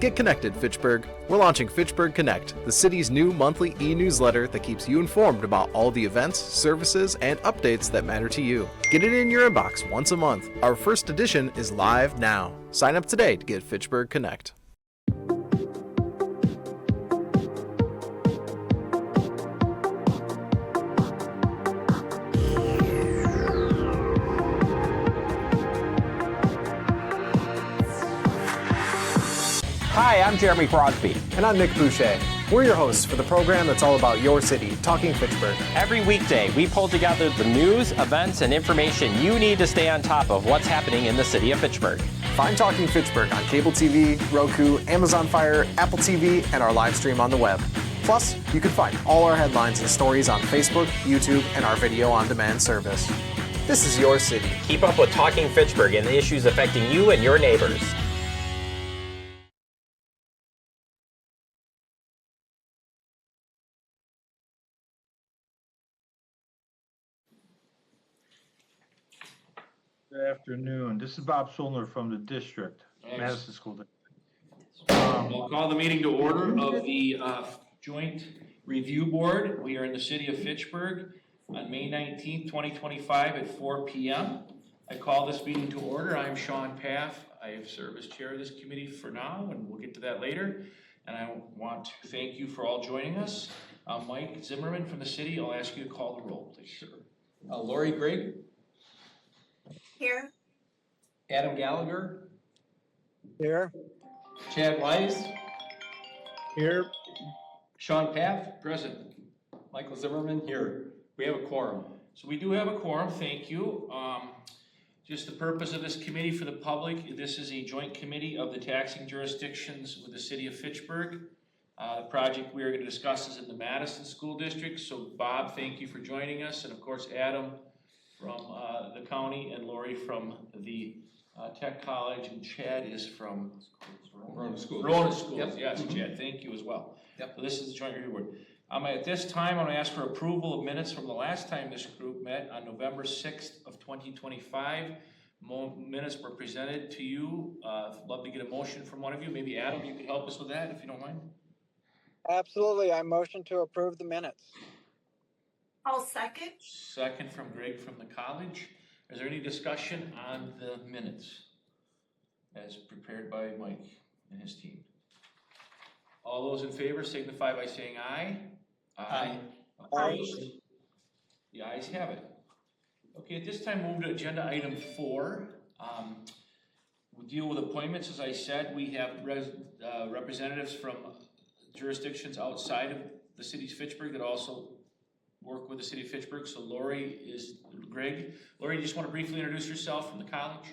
Get connected, Fitchburg. We're launching Fitchburg Connect, the city's new monthly e-newsletter that keeps you informed about all the events, services, and updates that matter to you. Get it in your inbox once a month. Our first edition is live now. Sign up today to get Fitchburg Connect. Hi, I'm Jeremy Crosby. And I'm Nick Boucher. We're your hosts for the program that's all about your city, Talking Fitchburg. Every weekday, we pull together the news, events, and information you need to stay on top of what's happening in the city of Fitchburg. Find Talking Fitchburg on cable TV, Roku, Amazon Fire, Apple TV, and our live stream on the web. Plus, you can find all our headlines and stories on Facebook, YouTube, and our video on demand service. This is your city. Keep up with Talking Fitchburg and the issues affecting you and your neighbors. Good afternoon. This is Bob Solner from the district, Madison School District. We'll call the meeting to order of the Joint Review Board. We are in the city of Fitchburg on May 19th, 2025 at 4 p.m. I call this meeting to order. I am Sean Paff. I have served as chair of this committee for now, and we'll get to that later. And I want to thank you for all joining us. Mike Zimmerman from the city, I'll ask you to call the roll, please, sir. Lori Grigg. Here. Adam Gallagher. Here. Chad Wise. Here. Sean Paff. Present. Michael Zimmerman. Here. We have a quorum. So we do have a quorum, thank you. Just the purpose of this committee for the public, this is a joint committee of the taxing jurisdictions with the city of Fitchburg. The project we are going to discuss is in the Madison School District. So Bob, thank you for joining us. And of course, Adam from the county and Lori from the Tech College, and Chad is from Rona Schools. Rona Schools, Yep. yes, Mm-hmm. Chad, thank you as well. Yep. So this is the joint review board. At this time, I'm going to ask for approval of minutes from the last time this group met on November 6th of 2025. Minutes were presented to you. Love to get a motion from one of you. Maybe Adam, you could help us with that if you don't mind. Absolutely. I motion to approve the minutes. I'll second. Second from Greg from the college. Is there any discussion on the minutes as prepared by Mike and his team? All those in favor signify by saying aye. Aye. Opposed? The ayes have it. Okay, at this time, move to agenda item 4. We'll deal with appointments. As I said, we have representatives from jurisdictions outside of the city of Fitchburg that also work with the city of Fitchburg. So Lori is Greg. Lori, you just want to briefly introduce yourself from the college?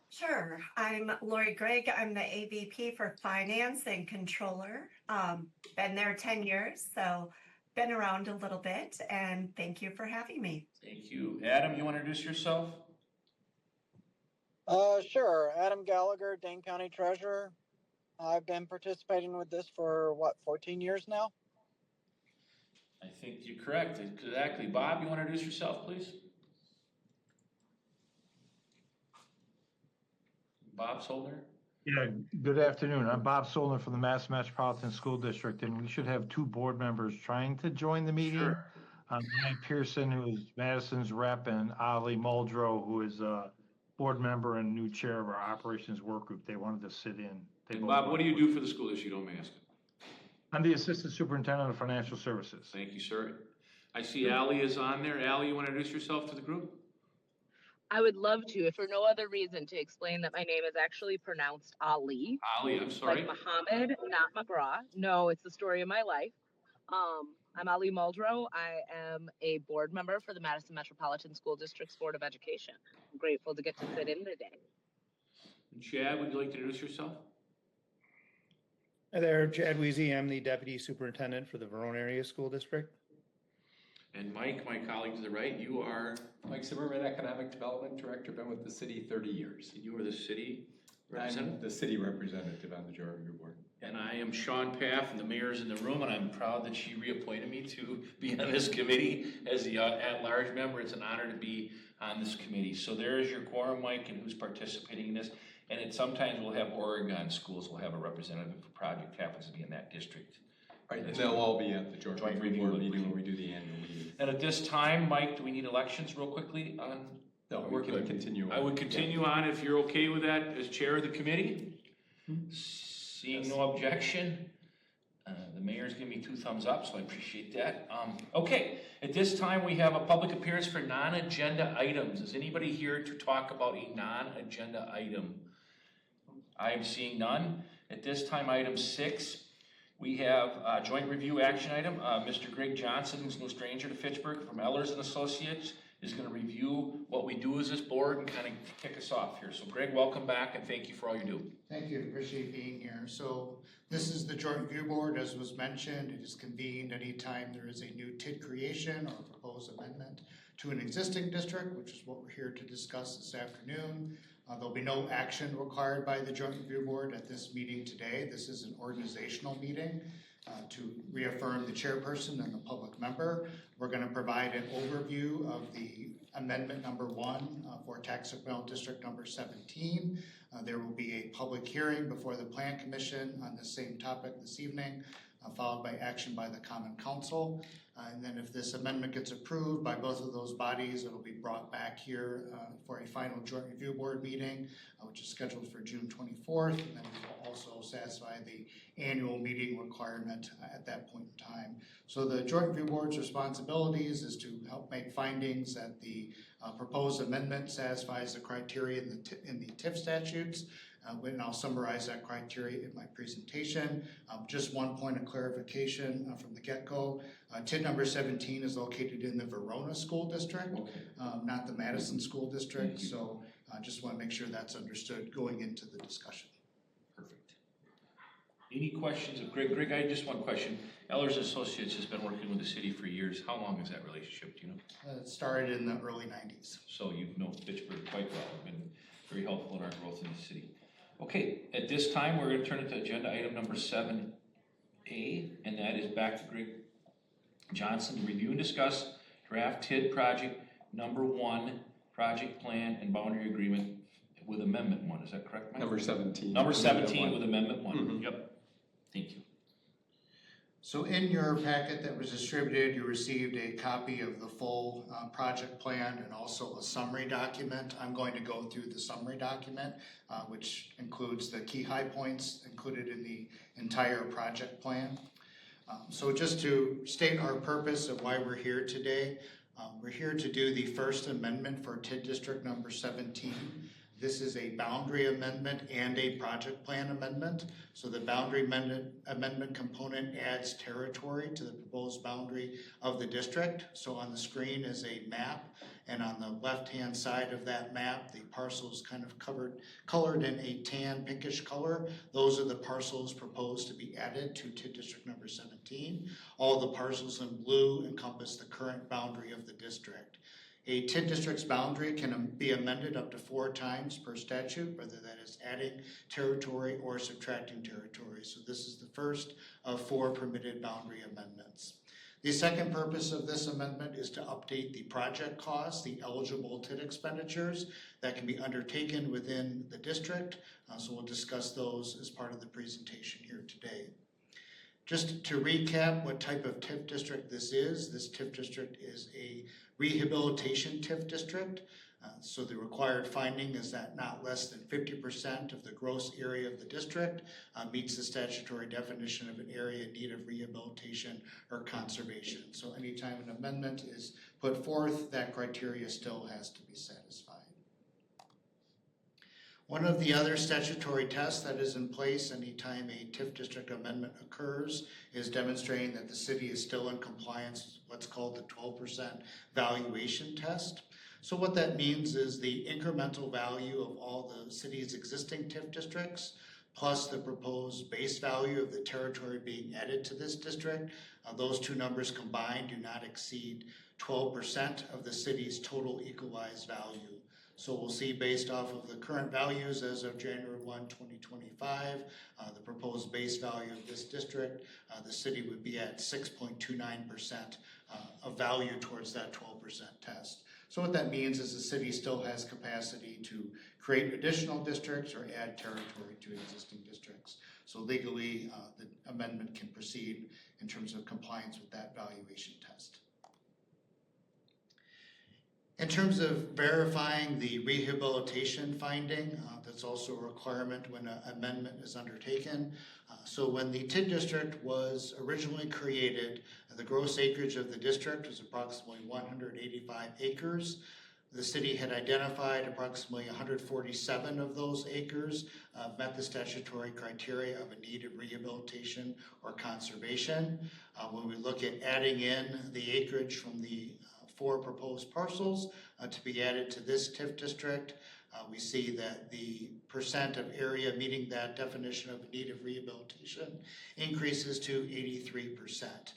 Sure. I'm Lori Gregg. I'm the AVP for Finance and Controller. Been there 10 years, so been around a little bit, and thank you for having me. Thank you. Adam, you want to introduce yourself? Sure. Adam Gallagher, Dane County Treasurer. I've been participating with this for 14 years now? I think you're correct. Exactly. Bob, you want to introduce yourself, please? Bob Solner? Yeah, good afternoon. I'm Bob Solner from the Madison Metropolitan School District, and we should have 2 board members trying to join the meeting. Sure. Mike Pearson, who is Madison's rep, and Ali Muldrow, who is a board member and new chair of our operations work group. They wanted to sit in. And Bob, what do you do for the school, if you don't mind asking? I'm the Assistant Superintendent of Financial Services. Thank you, sir. I see Ali is on there. Ali, you want to introduce yourself to the group? I would love to, if for no other reason, to explain that my name is actually pronounced Ali. Ali, I'm sorry. Like Muhammad, not McGraw. No, it's the story of my life. I'm Ali Muldrow. I am a board member for the Madison Metropolitan School District's Board of Education. I'm grateful to get to sit in today. And Chad, would you like to introduce yourself? Hi there, Chad Weezy. I'm the Deputy Superintendent for the Verona Area School District. And Mike, my colleague to the right, you are? Mike Zimmerman, Economic Development Director, been with the city 30 years. You are the city representative? I'm the city representative on the Joint Review Board. And I am Sean Paff, and the mayor's in the room, and I'm proud that she reappointed me to be on this committee as the at-large member. It's an honor to be on this committee. So there is your quorum, Mike, and who's participating in this. And then sometimes we'll have Oregon schools will have a representative if a project happens to be in that district. Right, and they'll all be at the joint Joint review board review. meeting when we do the annual meeting. And at this time, Mike, do we need elections real quickly on? No, we're gonna continue. I would continue on if you're okay with that as chair of the committee. Seeing no objection, the mayor's giving me 2 thumbs up, so I appreciate that. Okay, at this time, we have a public appearance for non-agenda items. Is anybody here to talk about a non-agenda item? I am seeing none. At this time, item 6, we have a joint review action item. Mr. Greg Johnson, who's no stranger to Fitchburg from Ellers and Associates, is going to review what we do as this board and kind of kick us off here. So Greg, welcome back and thank you for all you do. Thank you, appreciate being here. So this is the Joint Review Board, as was mentioned. It is convened anytime there is a new TID creation or proposed amendment to an existing district, which is what we're here to discuss this afternoon. There'll be no action required by the Joint Review Board at this meeting today. This is an organizational meeting to reaffirm the chairperson and the public member. We're going to provide an overview of the amendment number 1 for tax bill district number 17. There will be a public hearing before the Plan Commission on the same topic this evening, followed by action by the Common Council. And then if this amendment gets approved by both of those bodies, it'll be brought back here for a final Joint Review Board meeting, which is scheduled for June 24th. And then we will also satisfy the annual meeting requirement at that point in time. So the Joint Review Board's responsibilities is to help make findings that the proposed amendment satisfies the criteria in the TIF statutes. And I'll summarize that criteria in my presentation. Just one point of clarification from the get-go. TID number 17 is located in the Verona School District, not the Madison School District. So I just want to make sure that's understood going into the discussion. Perfect. Any questions of Greg? Greg, I just one question. Ellers Associates has been working with the city for years. How long is that relationship, do you know? It started in the early 90s. So you know Fitchburg quite well. You've been very helpful in our growth in the city. Okay, at this time, we're going to turn it to agenda item number 7A, and that is back to Greg Johnson to review and discuss draft TID project number 1, project plan and boundary agreement with amendment 1. Is that correct, Mike? Number 17. Number 17 with amendment 1. Mm-hmm. Yep. Thank you. So in your packet that was distributed, you received a copy of the full project plan and also a summary document. I'm going to go through the summary document, which includes the key high points included in the entire project plan. So just to state our purpose of why we're here today, we're here to do the first amendment for TID District number 17. This is a boundary amendment and a project plan amendment. So the boundary amendment component adds territory to the proposed boundary of the district. So on the screen is a map, and on the left-hand side of that map, the parcels kind of colored in a tan pinkish color. Those are the parcels proposed to be added to TID District number 17. All the parcels in blue encompass the current boundary of the district. A TID district's boundary can be amended up to 4 times per statute, whether that is adding territory or subtracting territory. So this is the first of 4 permitted boundary amendments. The second purpose of this amendment is to update the project costs, the eligible TID expenditures that can be undertaken within the district. So we'll discuss those as part of the presentation here today. Just to recap what type of TIF district this TIF district is a rehabilitation TIF district. So the required finding is that not less than 50% of the gross area of the district meets the statutory definition of an area in need of rehabilitation or conservation. So anytime an amendment is put forth, that criteria still has to be satisfied. One of the other statutory tests that is in place anytime a TIF district amendment occurs is demonstrating that the city is still in compliance with what's called the 12% valuation test. So what that means is the incremental value of all the city's existing TIF districts plus the proposed base value of the territory being added to this district, those two numbers combined do not exceed 12% of the city's total equalized value. So we'll see based off of the current values as of January 1, 2025, the proposed base value of this district, the city would be at 6.29% of value towards that 12% test. So what that means is the city still has capacity to create additional districts or add territory to existing districts. So legally, the amendment can proceed in terms of compliance with that valuation test. In terms of verifying the rehabilitation finding, that's also a requirement when an amendment is undertaken. So when the TID district was originally created, the gross acreage of the district was approximately 185 acres. The city had identified approximately 147 of those acres met the statutory criteria of a need of rehabilitation or conservation. When we look at adding in the acreage from the 4 proposed parcels to be added to this TIF district, we see that the percent of area meeting that definition of need of rehabilitation increases to 83%.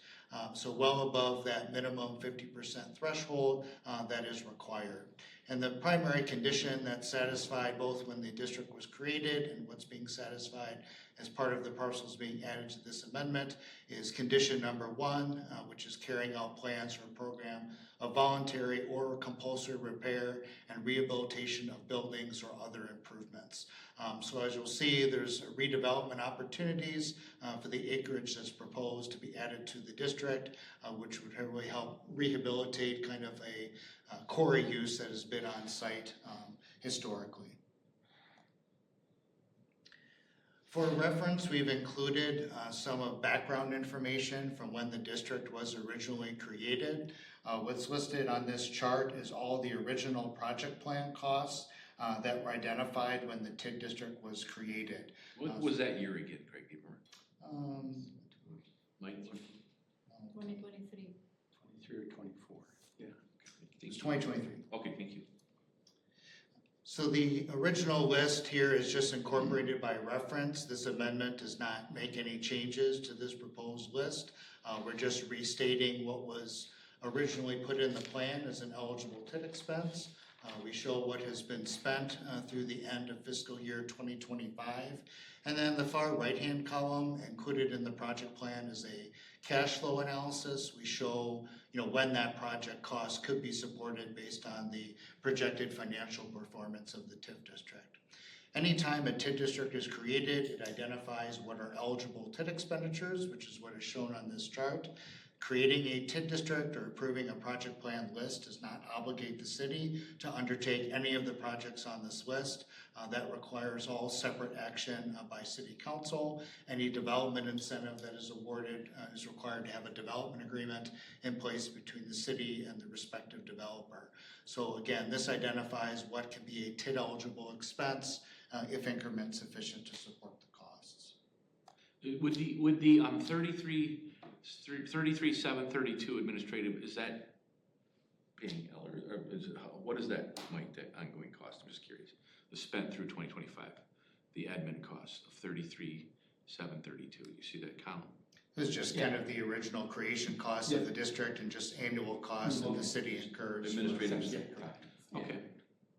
So well above that minimum 50% threshold that is required. And the primary condition that's satisfied both when the district was created and what's being satisfied as part of the parcels being added to this amendment is condition number 1, which is carrying out plans for a program of voluntary or compulsory repair and rehabilitation of buildings or other improvements. So as you'll see, there's redevelopment opportunities for the acreage that's proposed to be added to the district, which would really help rehabilitate kind of a quarry use that has been on site historically. For reference, we've included some of background information from when the district was originally created. What's listed on this chart is all the original project plan costs that were identified when the TID district was created. What was that year again, Craig? Mike? 2023. 23 or 24. Yeah. It's 2023. Okay, thank you. So the original list here is just incorporated by reference. This amendment does not make any changes to this proposed list. We're just restating what was originally put in the plan as an eligible TID expense. We show what has been spent through the end of fiscal year 2025. And then the far right-hand column included in the project plan is a cash flow analysis. We show when that project cost could be supported based on the projected financial performance of the TIF district. Anytime a TID district is created, it identifies what are eligible TID expenditures, which is what is shown on this chart. Creating a TID district or approving a project plan list does not obligate the city to undertake any of the projects on this list. That requires all separate action by city council. Any development incentive that is awarded is required to have a development agreement in place between the city and the respective developer. So again, this identifies what can be a TID eligible expense if increment sufficient to support the costs. Would the 33,732 administrative, is that paying L or is it, what is that, Mike, that ongoing cost? I'm just curious. The spent through 2025, the admin cost of 33,732. You see that column? This is just kind of the original creation cost of the district and just annual costs that the city incurs. Administrative. Okay.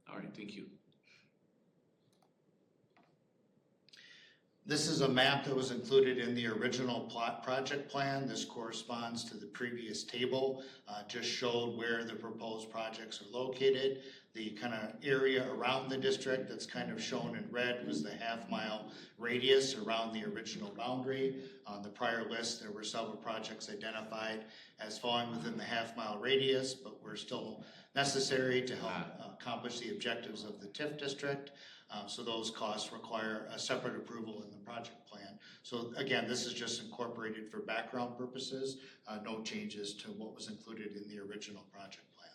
All right. Thank you. This is a map that was included in the original project plan. This corresponds to the previous table, just showed where the proposed projects are located. The kind of area around the district that's kind of shown in red was the half-mile radius around the original boundary. On the prior list, there were several projects identified as falling within the half-mile radius, but were still necessary to help accomplish the objectives of the TIF district. So those costs require a separate approval in the project plan. So again, this is just incorporated for background purposes, no changes to what was included in the original project plan.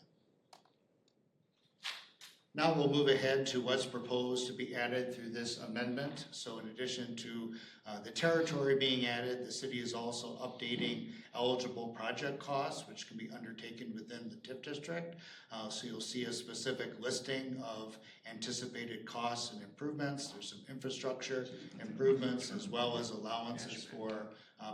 Now we'll move ahead to what's proposed to be added through this amendment. So in addition to the territory being added, the city is also updating eligible project costs, which can be undertaken within the TIF district. So you'll see a specific listing of anticipated costs and improvements. There's some infrastructure improvements as well as allowances for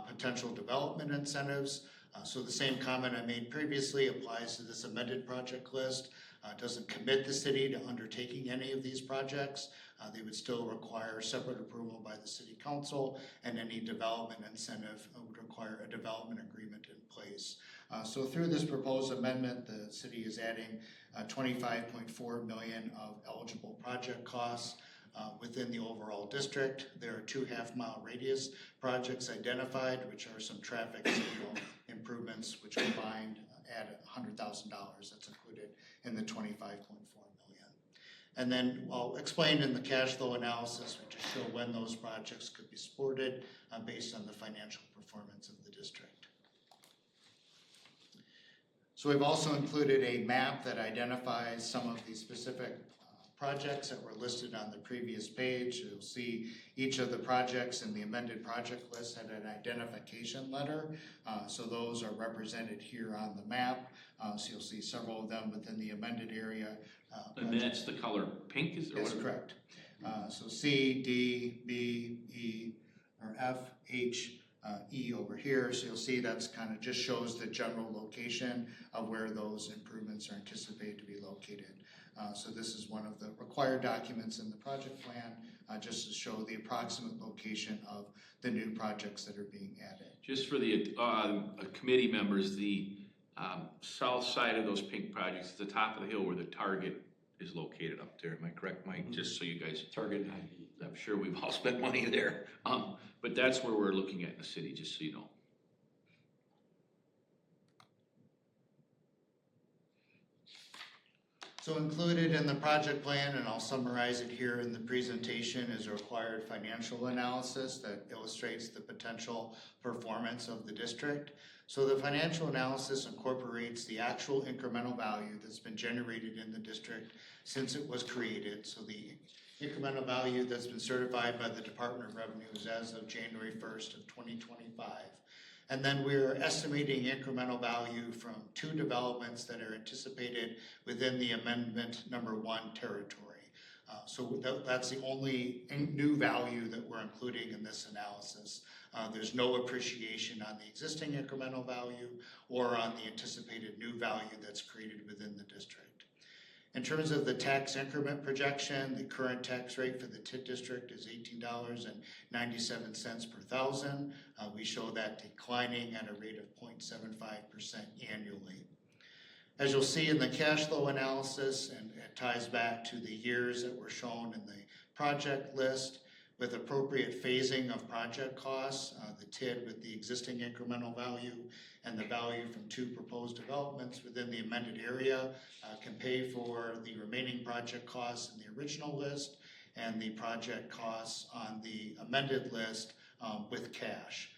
potential development incentives. So the same comment I made previously applies to this amended project list. Doesn't commit the city to undertaking any of these projects. They would still require separate approval by the city council, and any development incentive would require a development agreement in place. So through this proposed amendment, the city is adding $25.4 million of eligible project costs within the overall district. There are 2 half-mile radius projects identified, which are some traffic signal improvements, which combined add $100,000. That's included in the 25.4 million. And then, explained in the cash flow analysis, we just show when those projects could be supported based on the financial performance of the district. So we've also included a map that identifies some of the specific projects that were listed on the previous page. You'll see each of the projects in the amended project list had an identification letter. So those are represented here on the map. So you'll see several of them within the amended area. And that's the color pink, is there? Yes, correct. So C, D, B, E, or F, H, E over here. So you'll see that's kind of just shows the general location of where those improvements are anticipated to be located. So this is one of the required documents in the project plan, just to show the approximate location of the new projects that are being added. Just for the committee members, the south side of those pink projects, at the top of the hill where the Target is located up there. Am I correct, Mike? Just so you guys. Target. I'm sure we've all spent money there. But that's where we're looking at in the city, just so you know. So included in the project plan, and I'll summarize it here in the presentation, is a required financial analysis that illustrates the potential performance of the district. So the financial analysis incorporates the actual incremental value that's been generated in the district since it was created. So the incremental value that's been certified by the Department of Revenues as of January 1st of 2025. And then we're estimating incremental value from 2 developments that are anticipated within the amendment number 1 territory. So that's the only new value that we're including in this analysis. There's no appreciation on the existing incremental value or on the anticipated new value that's created within the district. In terms of the tax increment projection, the current tax rate for the TID district is $18.97 per thousand. We show that declining at a rate of 0.75% annually. As you'll see in the cash flow analysis, and it ties back to the years that were shown in the project list, with appropriate phasing of project costs, the TID with the existing incremental value and the value from 2 proposed developments within the amended area can pay for the remaining project costs in the original list and the project costs on the amended list with cash.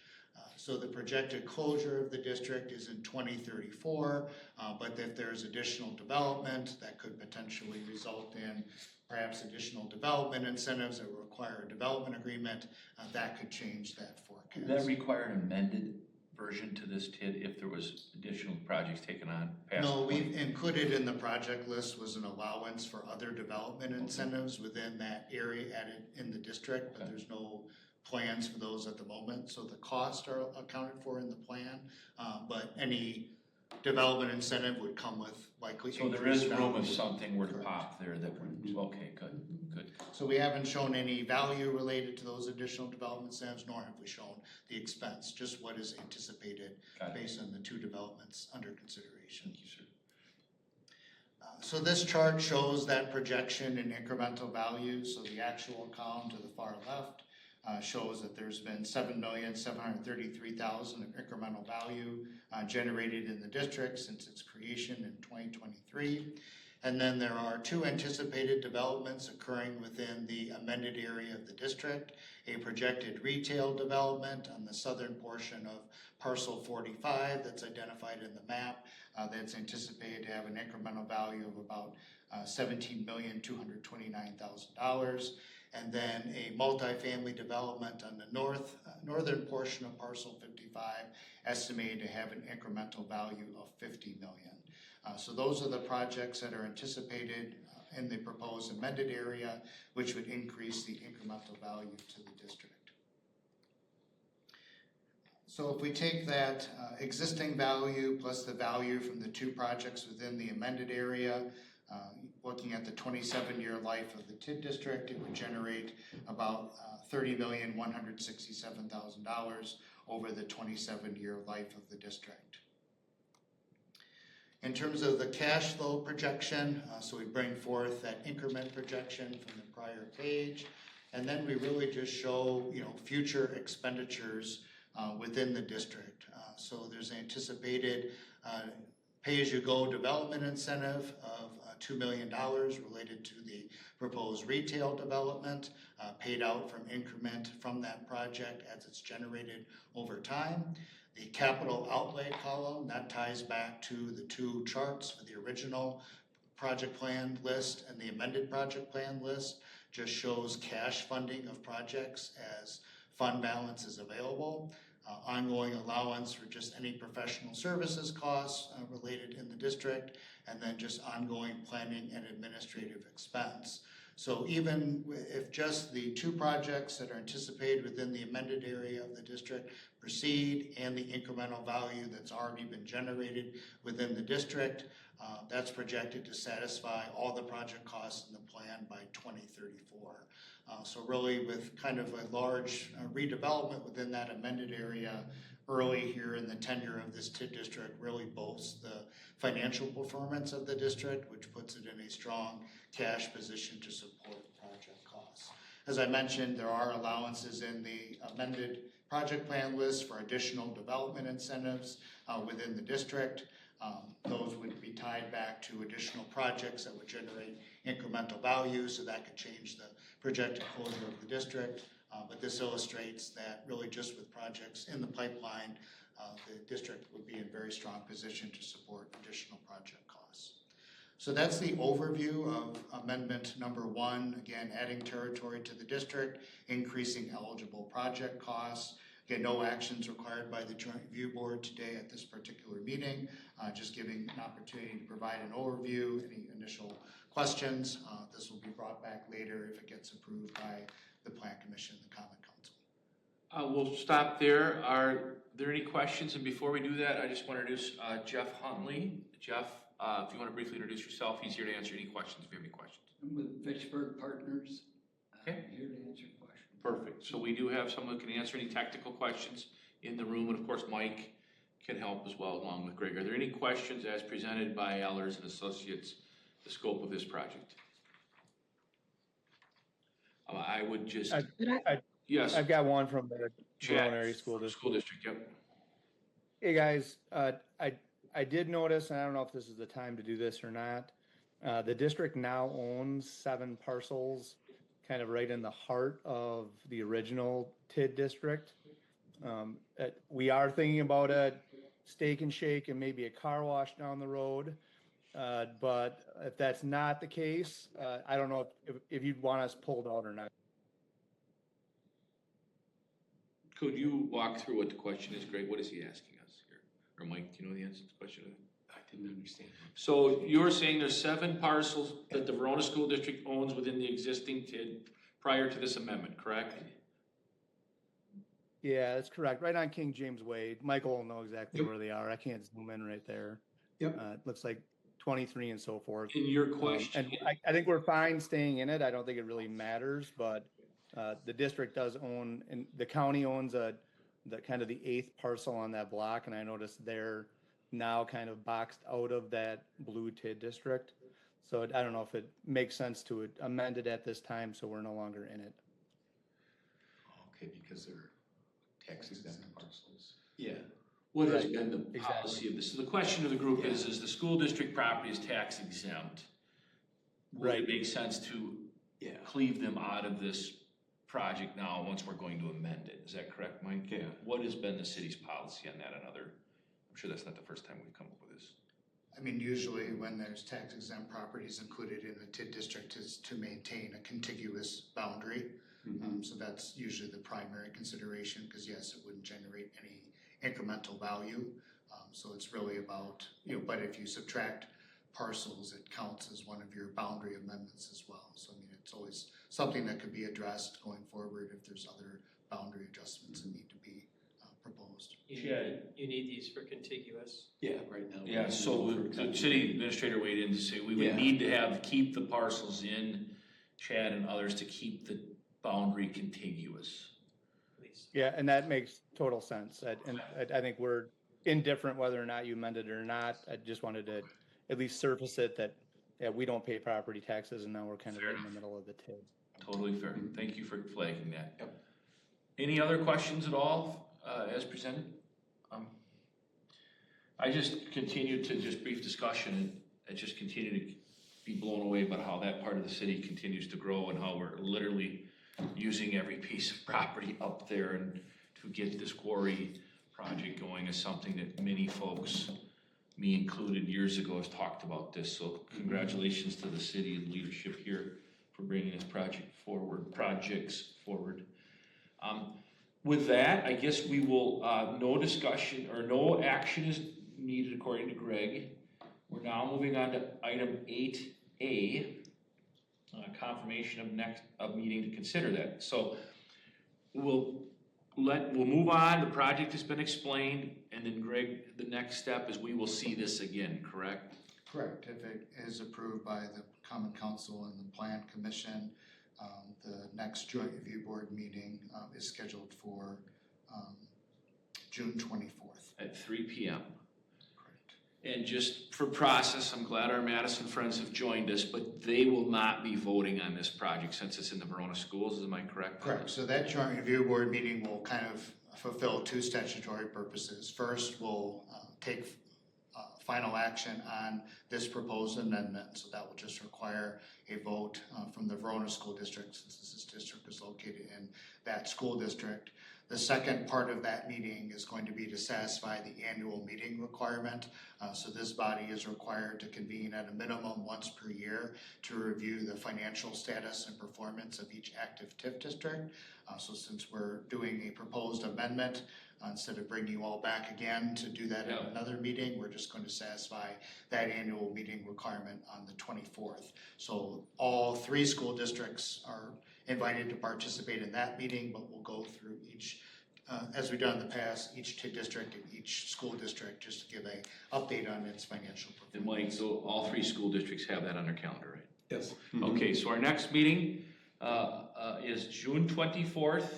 So the projected closure of the district is in 2034, but if there's additional development that could potentially result in perhaps additional development incentives that require a development agreement, that could change that forecast. Would that require an amended version to this TID if there was additional projects taken on? No, we've included in the project list was an allowance for other development incentives within that area added in the district, but there's no plans for those at the moment. So the costs are accounted for in the plan, but any development incentive would come with likely. So there is room if something were to pop there that would, okay, good. So we haven't shown any value related to those additional development incentives, nor have we shown the expense, just what is anticipated based on the 2 developments under consideration. Thank you, sir. So this chart shows that projection in incremental value. So the actual column to the far left shows that there's been $7,733,000 of incremental value generated in the district since its creation in 2023. And then there are 2 anticipated developments occurring within the amended area of the district. A projected retail development on the southern portion of parcel 45 that's identified in the map that's anticipated to have an incremental value of about $17,229,000. And then a multifamily development on the northern portion of parcel 55 estimated to have an incremental value of $50 million. So those are the projects that are anticipated in the proposed amended area, which would increase the incremental value to the district. So if we take that existing value plus the value from the 2 projects within the amended area, looking at the 27-year life of the TID district, it would generate about $30,167,000 over the 27-year life of the district. In terms of the cash flow projection, so we bring forth that increment projection from the prior page, and then we really just show, future expenditures within the district. So there's anticipated pay-as-you-go development incentive of $2 million related to the proposed retail development, paid out from increment from that project as it's generated over time. The capital outlay column, that ties back to the two charts for the original project plan list and the amended project plan list, just shows cash funding of projects as fund balance is available. Ongoing allowance for just any professional services costs related in the district, and then just ongoing planning and administrative expense. So even if just the two projects that are anticipated within the amended area of the district proceed and the incremental value that's already been generated within the district, that's projected to satisfy all the project costs in the plan by 2034. So really with kind of a large redevelopment within that amended area early here in the tenure of this TID district really boasts the financial performance of the district, which puts it in a strong cash position to support project costs. As I mentioned, there are allowances in the amended project plan list for additional development incentives within the district. Those would be tied back to additional projects that would generate incremental value, so that could change the projected closure of the district. But this illustrates that really just with projects in the pipeline, the district would be in very strong position to support additional project costs. So that's the overview of amendment number 1. Again, adding territory to the district, increasing eligible project costs. Again, no actions required by the Joint Review Board today at this particular meeting, just giving an opportunity to provide an overview, any initial questions. This will be brought back later if it gets approved by the Plan Commission and the Common Council. We'll stop there. Are there any questions? And before we do that, I just want to introduce Jeff Huntley. Jeff, if you want to briefly introduce yourself, he's here to answer any questions if you have any questions. I'm with Fitchburg Partners. Okay. I'm here to answer questions. Perfect. So we do have someone who can answer any technical questions in the room, and of course Mike can help as well along with Greg. Are there any questions as presented by Ehlers and Associates, the scope of this project? I would just... Yes. I've got one from the Jerome Area School District. Yep. Hey guys, I did notice, and I don't know if this is the time to do this or not, the district now owns 7 parcels kind of right in the heart of the original TID district. We are thinking about a Steak and Shake and maybe a car wash down the road. But if that's not the case, I don't know if you'd want us pulled out or not. Could you walk through what the question is, Greg? What is he asking us here? Or Mike, do you know the answer to the question? I didn't understand. So you're saying there's 7 parcels that the Verona School District owns within the existing TID prior to this amendment, correct? Yeah, that's correct. Right on King James Way. Michael will know exactly where they are. I can't zoom in right there. Yep. It looks like 23 and so forth. In your question. And I think we're fine staying in it. I don't think it really matters, but the district does own, and the county owns the kind of the 8th parcel on that block, and I noticed they're now kind of boxed out of that blue TID district. So I don't know if it makes sense to amend it at this time so we're no longer in it. Okay, because they're tax exempt parcels. Yeah. What has been the policy of this? So the question of the group is the school district property is tax exempt? Would it make sense to cleave them out of this project now once we're going to amend it? Is that correct, Mike? Yeah. What has been the city's policy on that? I'm sure that's not the first time we've come up with this. I mean, usually when there's tax exempt properties included in the TID district is to maintain a contiguous boundary. So that's usually the primary consideration, because yes, it wouldn't generate any incremental value. So it's really about, but if you subtract parcels, it counts as one of your boundary amendments as well. So I mean, it's always something that could be addressed going forward if there's other boundary adjustments that need to be proposed. You need these for contiguous. Yeah, right now. Yeah, so the city administrator weighed in to say we would need to keep the parcels in, Chad and others, to keep the boundary contiguous. Yeah, and that makes total sense. And I think we're indifferent whether or not you amended it or not. I just wanted to at least surface it that, yeah, we don't pay property taxes and now we're kind of right in the middle of the tape. Totally fair. Thank you for flagging that. Yep. Any other questions at all as presented? I just continue to just brief discussion. I just continue to be blown away about how that part of the city continues to grow and how we're literally using every piece of property up there, and to get this quarry project going is something that many folks, me included, years ago has talked about this. So congratulations to the city and leadership here for bringing this projects forward. With that, I guess we will, no discussion or no action is needed according to Greg. We're now moving on to item 8A, confirmation of meeting to consider that. So we'll move on. The project has been explained, and then Greg, the next step is we will see this again, correct? Correct. If it is approved by the Common Council and the Plan Commission, the next Joint Review Board meeting is scheduled for June 24th. At 3 p.m. Correct. And just for process, I'm glad our Madison friends have joined us, but they will not be voting on this project since it's in the Verona schools. Am I correct? Correct. So that Joint Review Board meeting will kind of fulfill two statutory purposes. First, we'll take final action on this proposed amendment. So that will just require a vote from the Verona School District, since this district is located in that school district. The second part of that meeting is going to be to satisfy the annual meeting requirement. So this body is required to convene at a minimum once per year to review the financial status and performance of each active TIF district. So since we're doing a proposed amendment, instead of bringing you all back again to do that at another meeting, we're just going to satisfy that annual meeting requirement on the 24th. So all three school districts are invited to participate in that meeting, but we'll go through each, as we've done in the past, each TIF district and each school district just to give an update on its financial performance. And Mike, so all three school districts have that on their calendar, right? Yes. Okay, so our next meeting is June 24th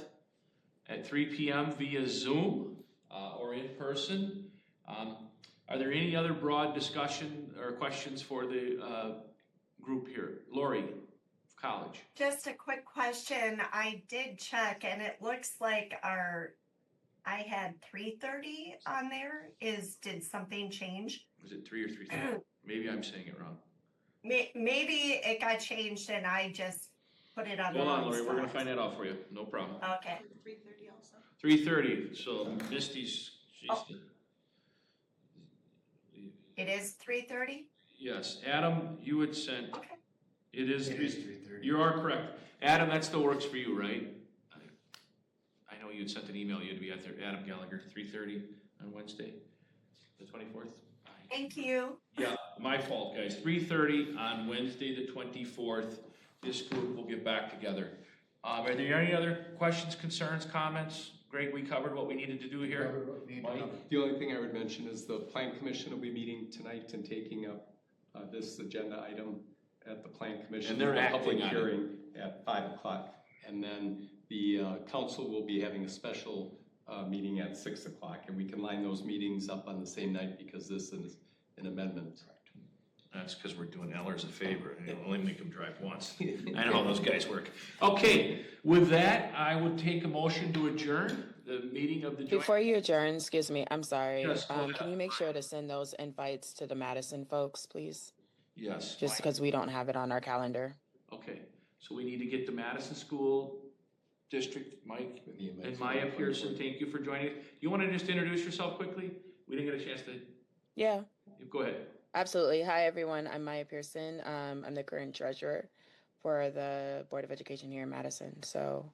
at 3 p.m. via Zoom or in person. Are there any other broad discussion or questions for the group here? Lori, college. Just a quick question. I did check and it looks like I had 3:30 on there. Did something change? Was it 3 or 3:30? Maybe I'm saying it wrong. Maybe it got changed and I just put it on the Hold on, wrong Lori, we're gonna spot. find that out for you. No problem. Okay. 3:30 also. 3:30, so Misty's, It is 3:30? yes. Adam, you had sent, Okay. it is It is 3:30. You are correct. Adam, that still works for you, right? I know you had sent an email, you had to be out there, Adam Gallagher, 3:30 on Wednesday, the 24th? Thank you. Yeah, my fault, guys. 3:30 on Wednesday, the 24th. This group will get back together. Are there any other questions, concerns, comments? Greg, we covered what we needed to do here. Mike? The only thing I would mention is the Plan Commission will be meeting tonight and taking up this agenda item at the Plan Commission. And they're a public acting on it. hearing at 5 o'clock. And then the council will be having a special meeting at 6 o'clock. And we can line those meetings up on the same night because this is an amendment. That's because we're doing Ellers a favor, and only make them drive once. I know how those guys work. Okay, with that, I would take a motion to adjourn the meeting of the joint. Before you adjourn, excuse me, I'm sorry. Yes, go ahead. Can you make sure to send those invites to the Madison folks, please? Yes. Just because we don't have it on our calendar. Okay, so we need to get the Madison School District, Mike, and Maya Pearson, thank you for joining. You want to just introduce yourself quickly? We didn't get a chance to, Yeah, go ahead. absolutely. Hi, everyone. I'm Maya Pearson. I'm the current treasurer for the Board of Education here in Madison. So,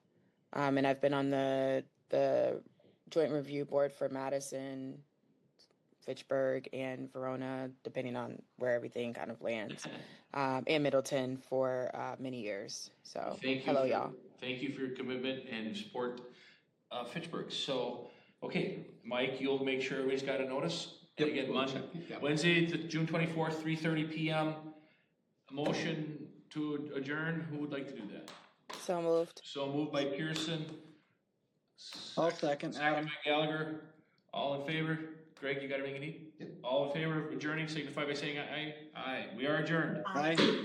and I've been on the Joint Review Board for Madison, Fitchburg, and Verona, depending on where everything kind of lands, and Middleton for many years. So, hello, y'all. Thank you for your commitment and support Fitchburg. So, okay, Mike, you'll make sure everybody's got a notice? Yep, Again, we'll Monday, check. Yep. Wednesday, June 24th, 3:30 p.m. A motion to adjourn. Who would like to do that? So moved. So moved by Pearson. I'll second. Second by Gallagher. All in favor? Greg, you got everything you need? Yep. All in favor of adjourning, signify by saying aye. Aye. We are adjourned. Aye.